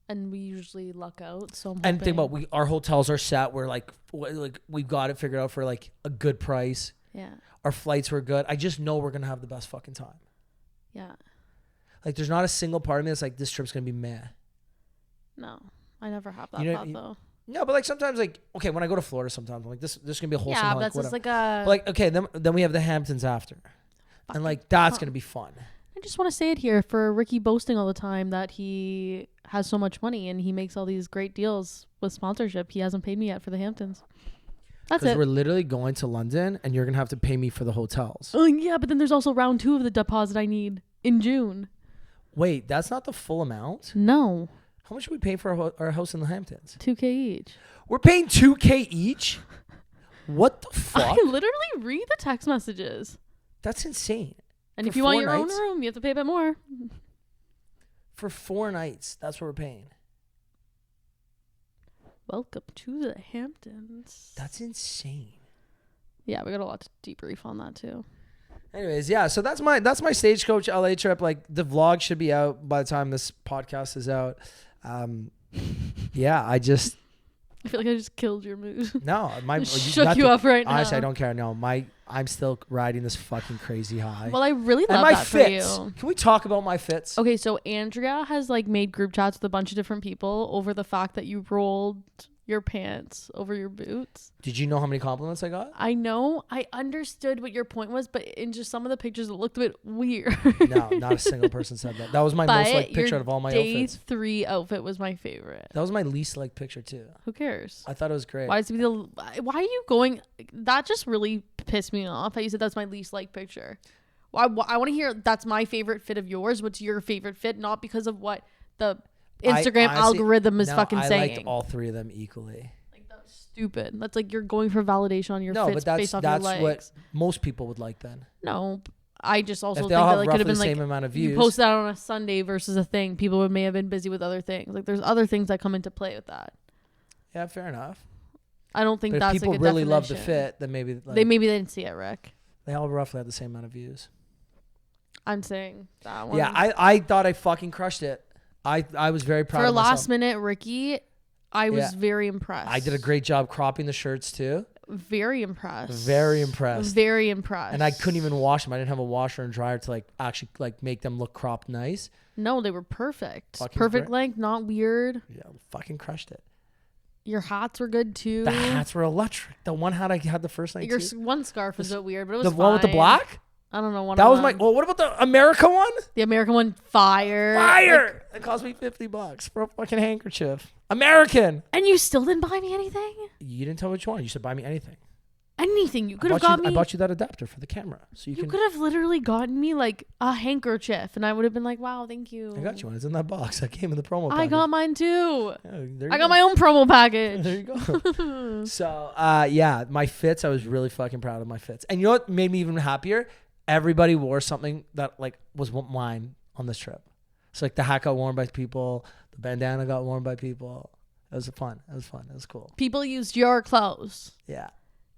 And we usually luck out. So I'm and think about our hotels are set. We're like we've got it figured out for like a good price. Yeah. Our flights were good. I just know we're gonna have the best fucking time. Yeah. Like there's not a single part of me that's like this trip's gonna be meh. No, I never have that thought though. No, but like sometimes like okay, when I go to Florida, sometimes I'm like this is gonna be a wholesome. Yeah, like, that's whatever. just like a. But like okay, then we have the Hamptons after, and like that's gonna be fun. I just want to say it here for Ricky boasting all the time that he has so much money and he makes all these great deals with sponsorship. He hasn't paid me yet for the Hamptons. That's it. Because we're literally going to London and you're going to have to pay me for the hotels. Oh, yeah, but then there's also round 2 of the deposit I need in June. Wait, that's not the full amount? No. How much are we paying for our house in the Hamptons? $2,000 each. We're paying $2,000 each? What the fuck? I literally read the text messages. That's insane. And for if you want your nights, own room, you have to pay a bit more. For 4 nights, that's what we're paying. Welcome to the Hamptons. That's insane. Yeah, we got a lot to debrief on that too. Anyways, yeah, so that's my Stagecoach LA trip. Like the vlog should be out by the time this podcast is out. Yeah, I feel like I just killed your mood. No, shook you up right now. Honestly, I don't care. No, I'm still riding this fucking crazy high. Well, I really love and my that fits. for you. Can we talk about my fits? Okay, so Andrea has like made group chats with a bunch of different people over the fact that you rolled your pants over your boots. Did you know how many compliments I got? I know. I understood what your point was, but in just some of the pictures, it looked a bit weird. No, not a single person said that. That was my most liked picture out of all my outfits. Day 3 outfit was my favorite. That was my least liked picture too. Who cares? I thought it was great. Why are you going? That just really pissed me off. How you said that's my least liked picture. I want to hear that's my favorite fit of yours. What's your favorite fit? Not because of what the Instagram algorithm is fucking saying. I liked all 3 of them equally. Like that's stupid. That's like you're going for validation on your fits based off your legs. That's what most people would like then. No, I just also think that like could have been like same amount of views. You post that on a Sunday versus a thing. People may have been busy with other things. Like there's other things that come into play with that. Yeah, fair enough. I don't think but that's if people a good really definition. love the fit, then maybe they didn't see it, Rick. They all roughly had the same amount of views. I'm saying that one. Yeah, I thought I fucking crushed it. I was very proud of myself. For last minute, Ricky, I was very impressed. I did a great job cropping the shirts too. Very impressed. Very impressed. Very impressed. And I couldn't even wash them. I didn't have a washer and dryer to actually make them look cropped nice. No, they were perfect. Fucking perfect length, not weird. Yeah, fucking crushed it. Your hats were good too. The hats were electric. The one hat I had the first night Your too. one scarf was a bit weird, but it was the one with the black? I don't know. That was my. Well, what about the America one? The American one, fire. Fire! It cost me $50 for a fucking handkerchief. American. And you still didn't buy me anything? You didn't tell me what you wanted. You said buy me anything. anything. You could have got me. I bought you that adapter for the camera, so You could have literally gotten me like a handkerchief, and I would have been like, "Wow, thank you." I got you one. It's in that box. I came in the promo package. I got mine too. Yeah, I got my own promo package. There you go. So, yeah, my fits. I was really fucking proud of my fits. And you know what made me even happier? Everybody wore something that like was mine on this trip. So like the hat got worn by people, the bandana got worn by people. It was fun. It was cool. People used your clothes. Yeah.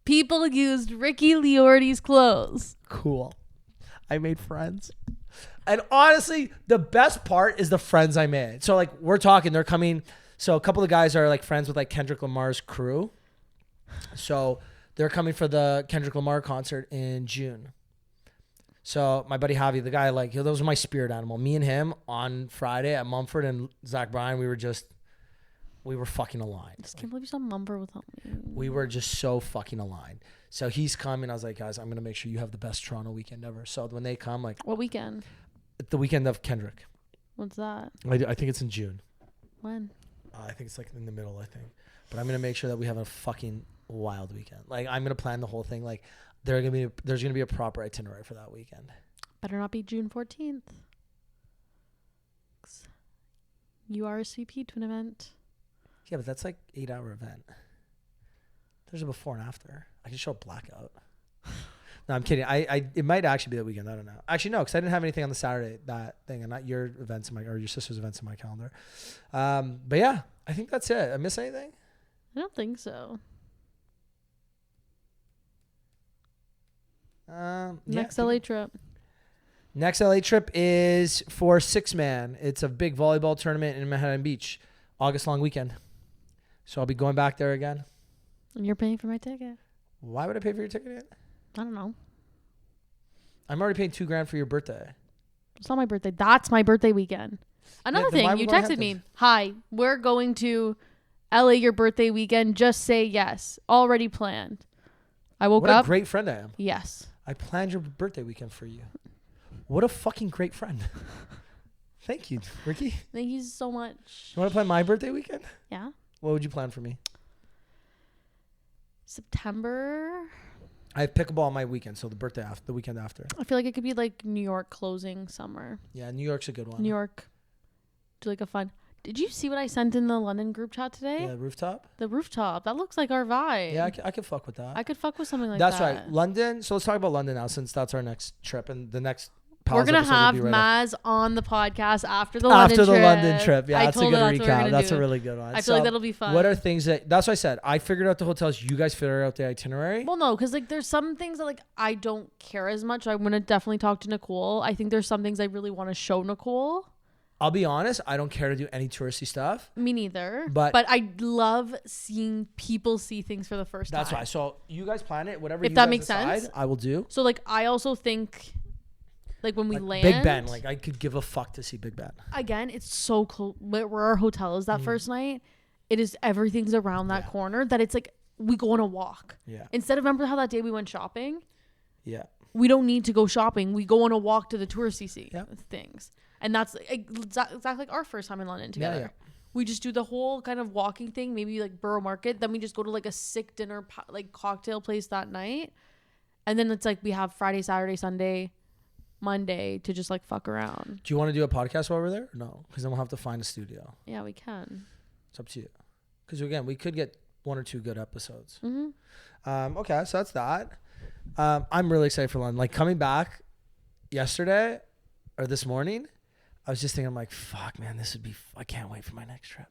People used Ricky Liordi's clothes. Cool. I made friends. And honestly, the best part is the friends I made. So like we're talking, they're coming. So a couple of guys are like friends with like Kendrick Lamar's crew. So they're coming for the Kendrick Lamar concert in June. So my buddy Javi, the guy, like, those were my spirit animal. Me and him on Friday at Mumford and Zach Bryan, we were fucking aligned. I just can't believe you saw Mumford without me. We were just so fucking aligned. So he's coming. I was like, guys, I'm going to make sure you have the best Toronto weekend ever. So when they come, like. What weekend? The weekend of Kendrick. What's that? I think it's in June. When? I think it's like in the middle, I think. But I'm going to make sure that we have a fucking wild weekend. Like, I'm going to plan the whole thing. Like, there's going to be a proper itinerary for that weekend. Better not be June 14th. URSVP to an event. Yeah, but that's like 8-hour event. There's a before and after. I can show a blackout. No, I'm kidding. It might actually be that weekend. I don't know. Actually, no, because I didn't have anything on the Saturday, that thing, and not your events or your sister's events in my calendar. But yeah, I think that's it. I miss anything? I don't think so. Next LA trip. Next LA trip is for 6-man. It's a big volleyball tournament in Manhattan Beach, August long weekend. So I'll be going back there again. And you're paying for my ticket. Why would I pay for your ticket again? I don't know. I'm already paying $2,000 for your birthday. It's not my birthday. That's my birthday weekend. Another thing, you texted me. Hi, we're going to LA your birthday weekend. Just say yes. Already planned. I woke up. What a great friend I am. Yes. I planned your birthday weekend for you. What a fucking great friend. Thank you, Ricky. Thank you so much. You want to plan my birthday weekend? Yeah. What would you plan for me? September. I have pickleball on my weekend, so the weekend after. I feel like it could be like New York closing summer. Yeah, New York's a good one. New York. Do like a fun. Did you see what I sent in the London group chat today? Yeah, rooftop. The rooftop. That looks like our vibe. Yeah, I could fuck with that. I could fuck with something like that. That's right. London. So let's talk about London now, since that's our next trip, and the next. We're gonna have Maz on the podcast after the London trip. Yeah, that's a good recap. That's a really good one. I feel like that'll be fun. What are things that's what I said. I figured out the hotels. You guys figured out the itinerary. Well, no, because like there's some things that like I don't care as much. I'm gonna definitely talk to Nicole. I think there's some things I really want to show Nicole. I'll be honest. I don't care to do any touristy stuff. Me neither. But I love seeing people see things for the first time. That's why. So you guys plan it. Whatever. If you that guys makes decide, sense. I will do. So like I also think. Like when we land, Big Ben, like I could give a fuck to see Big Ben. Again, it's so close. Where our hotel is that first night, it is everything's around that corner that it's like we go on a walk. Yeah. Instead of remember how that day we went shopping. Yeah. We don't need to go shopping. We go on a walk to the touristy things, and that's exactly like our first time in London together. Yeah. We just do the whole kind of walking thing, maybe like Borough Market. Then we just go to like a sick dinner, like cocktail place that night, and then it's like we have Friday, Saturday, Sunday. Monday to just like fuck around. Do you want to do a podcast while we're there? No, because then we'll have to find a studio. Yeah, we can. It's up to you. Because again, we could get 1 or 2 good episodes. Mm-hmm. Okay, so that's that. I'm really excited for London. Like coming back yesterday or this morning, I was just thinking, I'm like, fuck, man, this would be. I can't wait for my next trip.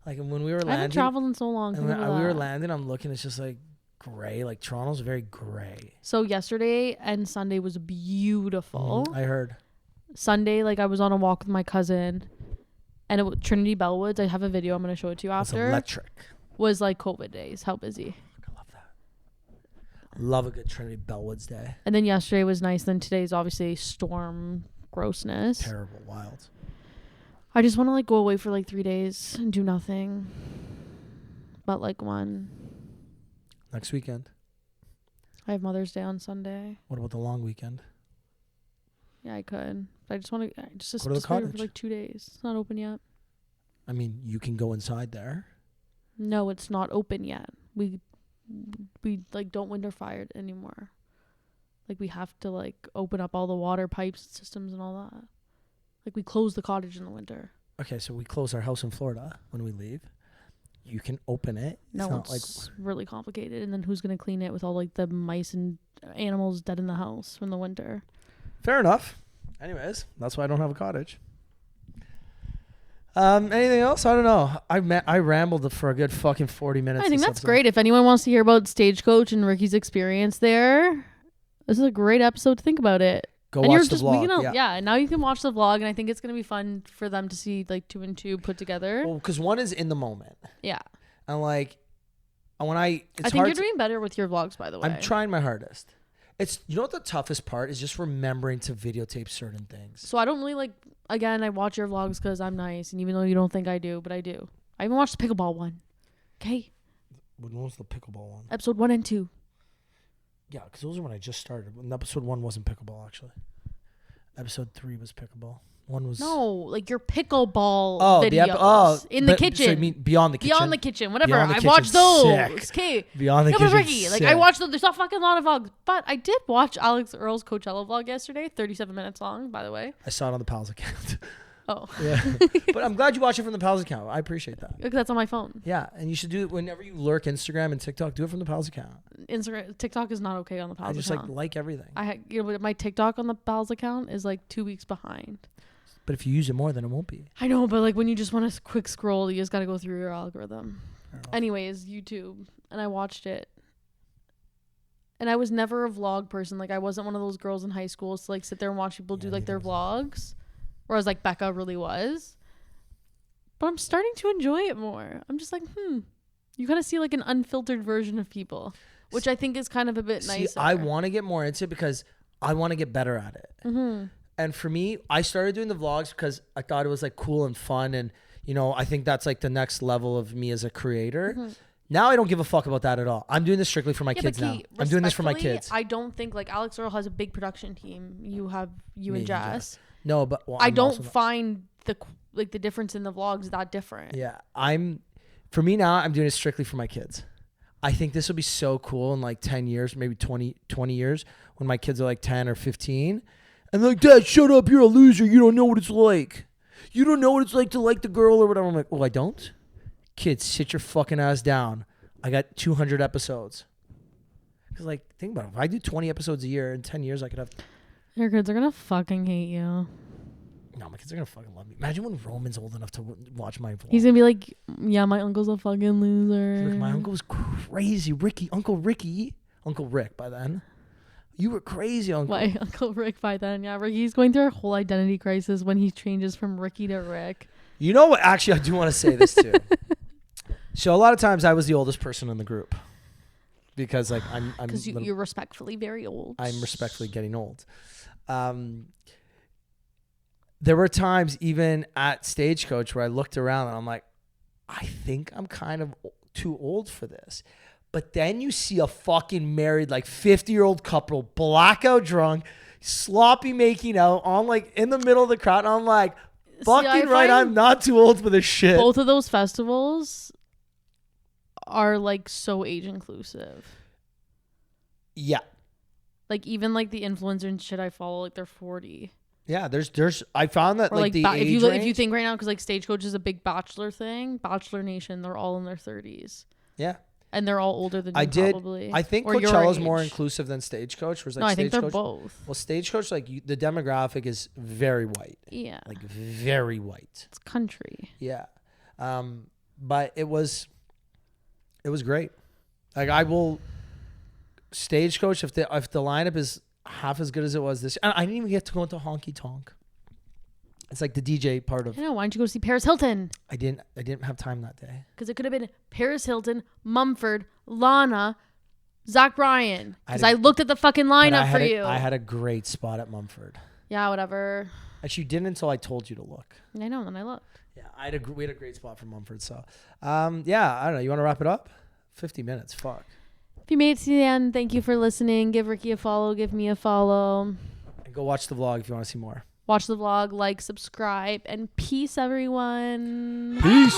Like when we were landing, I haven't traveled in so long. And when we were landing, I'm looking. It's just like. Gray, like Toronto's very gray. So yesterday and Sunday was beautiful. I heard. Sunday, like I was on a walk with my cousin, and it Trinity Bellwoods. I have a video. I'm gonna show it to you after. It's electric. Was like COVID days. How busy. I love that. Love a good Trinity Bellwoods day. And then yesterday was nice. Then today's obviously storm grossness. Terrible, wild. I just want to like go away for like 3 days and do nothing. But like one. Next weekend. I have Mother's Day on Sunday. What about the long weekend? Yeah, I could. But I just want to just go to the cottage for like 2 days. It's not open yet. I mean, you can go inside there. No, it's not open yet. We we like don't winter fire it anymore. Like we have to like open up all the water pipes and systems and all that. Like we close the cottage in the winter. Okay, so we close our house in Florida when we leave. You can open it. No, it's really complicated. And then who's going to clean it with all like the mice and animals dead in the house from the winter? Fair enough. Anyways, that's why I don't have a cottage. Anything else? I don't know. I rambled for a good fucking 40 minutes. I think that's great. If anyone wants to hear about Stagecoach and Ricky's experience there, this is a great episode to think about it. Go watch the vlog. Yeah, now you can watch the vlog, and I think it's going to be fun for them to see like 2 and 2 put together. Well, because one is in the moment. Yeah. And like, I think you're doing better with your vlogs, by the way. I'm trying my hardest. You know what the toughest part is? Just remembering to videotape certain things. So I don't really like, again, I watch your vlogs because I'm nice, and even though you don't think I do, but I do. I even watched the pickleball one. Okay. When was the pickleball one? Episode 1 and 2. Yeah, because those are when I just started. When episode 1 wasn't pickleball, actually. Episode 3 was pickleball. 1 was... No, like your pickleball videos. In the kitchen. So you mean Beyond the Kitchen? Beyond the Kitchen, whatever. Beyond the Kitchen, watched those. Okay. Beyond the Kitchen, Ricky, like I watched those. There's not fucking a lot of vlogs. But I did watch Alex Earl's Coachella vlog yesterday. 37 minutes long, by the way. I saw it on the Pals account. Oh. Yeah. But I'm glad you watched it from the Pals account. I appreciate that. Because that's on my phone. Yeah. And you should do it whenever you lurk Instagram and TikTok. Do it from the Pals account. TikTok is not okay on the Pals account. I just like everything. My TikTok on the Pals account is like 2 weeks behind. But if you use it more, then it won't be. I know, but like when you just want a quick scroll, you just got to go through your algorithm. Anyways, YouTube. And I watched it. And I was never a vlog person. Like I wasn't one of those girls in high school to like sit there and watch people do like their vlogs. Whereas like Becca really was. But I'm starting to enjoy it more. I'm just like, you kind of see like an unfiltered version of people, which I think is kind of a bit nicer. I want to get more into it because I want to get better at it. Mm-hmm. And for me, I started doing the vlogs because I thought it was like cool and fun. And, you know, I think that's like the next level of me as a creator. Mm-hmm. Now I don't give a fuck about that at all. I'm doing this strictly for my kids now. I'm doing this for my kids. I don't think like Alex Earl has a big production team. You have and Jess. No, but I don't find the difference in the vlogs that different. Yeah, for me now, I'm doing it strictly for my kids. I think this will be so cool in like 10 years, maybe 20 years when my kids are like 10 or 15. And they're like, Dad, shut up. You're a loser. You don't know what it's like. You don't know what it's like to like the girl or whatever. I'm like, oh, I don't? Kids, sit your fucking ass down. I got 200 episodes. Because like, think about it. If I do 20 episodes a year, in 10 years, I could have... Your kids are gonna fucking hate you. No, my kids are gonna fucking love me. Imagine when Roman's old enough to watch my vlog. He's gonna be like, yeah, my uncle's a fucking loser. Look, my uncle was crazy. Uncle Rick by then. You were crazy, Uncle. My Uncle Rick by then. Yeah, Ricky's going through a whole identity crisis when he changes from Ricky to Rick. You know what? Actually, I do want to say this too. So a lot of times I was the oldest person in the group. Because like because you're respectfully very old. I'm respectfully getting old. There were times even at Stagecoach where I looked around and I'm like, I think I'm kind of too old for this. But then you see a fucking married like 50-year-old couple, blackout drunk, sloppy making out on like in the middle of the crowd. And I'm like, fucking right, I'm not too old for this shit. Both of those festivals are like so age inclusive. Yeah. Like even like the influencer and shit I follow, like they're 40. Yeah, there's I found that or like the age if you think right now, because like Stagecoach is a big bachelor thing, Bachelor Nation, they're all in their 30s. Yeah. And they're all older than you probably. I think Coachella's more inclusive than Stagecoach. No, I think they're both. Well, Stagecoach, like the demographic is very white. Yeah. Like very white. It's country. Yeah. But it was great. Like I will Stagecoach if the lineup is half as good as it was this. And I didn't even get to go into Honky Tonk. It's like the DJ part of. I know. Why don't you go see Paris Hilton? I didn't have time that day. Because it could have been Paris Hilton, Mumford, Lana, Zach Bryan. Because I looked at the fucking lineup for you. I had a great spot at Mumford. Yeah, whatever. Actually, you didn't until I told you to look. I know. Then I looked. Yeah, we had a great spot for Mumford. So, yeah, I don't know. You want to wrap it up? 50 minutes. Fuck. If you made it to the end, thank you for listening. Give Ricky a follow. Give me a follow. And go watch the vlog if you want to see more. Watch the vlog, like, subscribe, and peace, everyone. Peace.